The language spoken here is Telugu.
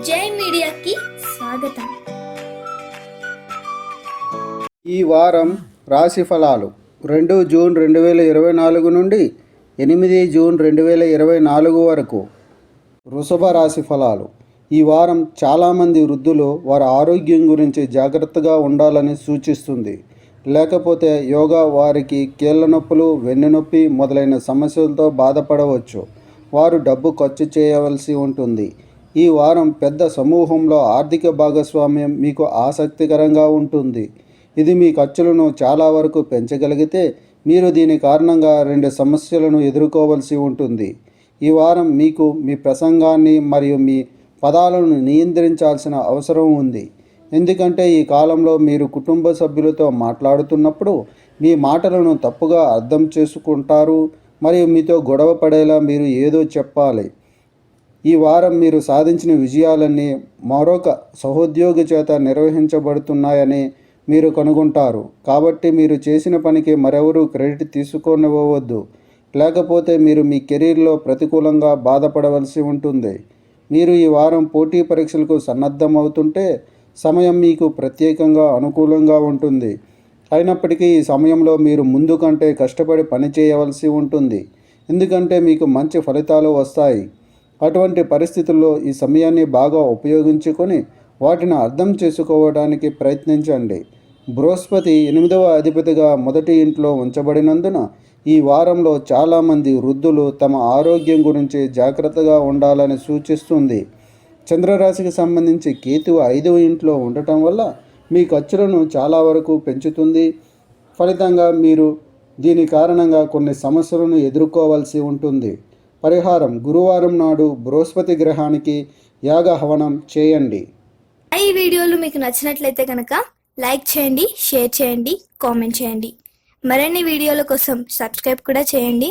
జై మీడియాకి స్వాగతం. ఈ వారం రాశి ఫలాలు 2 జూన్ 2024 నుండి 8 జూన్ 2024 వరకు. వృషభ రాశి ఫలాలు. ఈ వారం చాలామంది వృద్ధులు వారి ఆరోగ్యం గురించి జాగ్రత్తగా ఉండాలని సూచిస్తుంది. లేకపోతే యోగా వారికి కీళ్ళ నొప్పులు, వెన్నునొప్పి మొదలైన సమస్యలతో బాధపడవచ్చు. వారు డబ్బు ఖర్చు చేయవలసి ఉంటుంది. ఈ వారం పెద్ద సమూహంలో ఆర్థిక భాగస్వామ్యం మీకు ఆసక్తికరంగా ఉంటుంది. ఇది మీ ఖర్చులను చాలా వరకు పెంచగలిగితే మీరు దీని కారణంగా 2 సమస్యలను ఎదుర్కోవలసి ఉంటుంది. ఈ వారం మీకు మీ ప్రసంగాన్ని మరియు మీ పదాలను నియంత్రించాల్సిన అవసరం ఉంది. ఎందుకంటే ఈ కాలంలో మీరు కుటుంబ సభ్యులతో మాట్లాడుతున్నప్పుడు మీ మాటలను తప్పుగా అర్థం చేసుకుంటారు మరియు మీతో గొడవ పడేలా మీరు ఏదో చెప్పాలి. ఈ వారం మీరు సాధించిన విజయాలన్నీ మరొక సహోద్యోగి చేత నిర్వహించబడుతున్నాయని మీరు కనుగొంటారు. కాబట్టి మీరు చేసిన పనికి మరెవరూ క్రెడిట్ తీసుకోనివ్వవద్దు. లేకపోతే మీరు మీ కెరీర్లో ప్రతికూలంగా బాధపడవలసి ఉంటుంది. మీరు ఈ వారం పోటీ పరీక్షలకు సన్నద్ధమవుతుంటే సమయం మీకు ప్రత్యేకంగా అనుకూలంగా ఉంటుంది. అయినప్పటికీ ఈ సమయంలో మీరు ముందు కంటే కష్టపడి పని చేయవలసి ఉంటుంది. ఎందుకంటే మీకు మంచి ఫలితాలు వస్తాయి. అటువంటి పరిస్థితుల్లో ఈ సమయాన్ని బాగా ఉపయోగించుకొని వాటిని అర్థం చేసుకోవడానికి ప్రయత్నించండి. బృహస్పతి 8వ అధిపతిగా మొదటి ఇంట్లో ఉంచబడినందున ఈ వారంలో చాలామంది వృద్ధులు తమ ఆరోగ్యం గురించి జాగ్రత్తగా ఉండాలని సూచిస్తుంది. చంద్రరాశికి సంబంధించి కేతువు 5వ ఇంట్లో ఉండటం వల్ల మీ ఖర్చులను చాలా వరకు పెంచుతుంది. ఫలితంగా మీరు దీని కారణంగా కొన్ని సమస్యలను ఎదుర్కోవాల్సి ఉంటుంది. పరిహారం: గురువారం నాడు బృహస్పతి గ్రహానికి యాగ హవనం చేయండి. ఈ వీడియోలు మీకు నచ్చినట్లయితే కనుక లైక్ చేయండి, షేర్ చేయండి, కామెంట్ చేయండి. మరిన్ని వీడియోల కోసం సబ్స్క్రైబ్ కూడా చేయండి.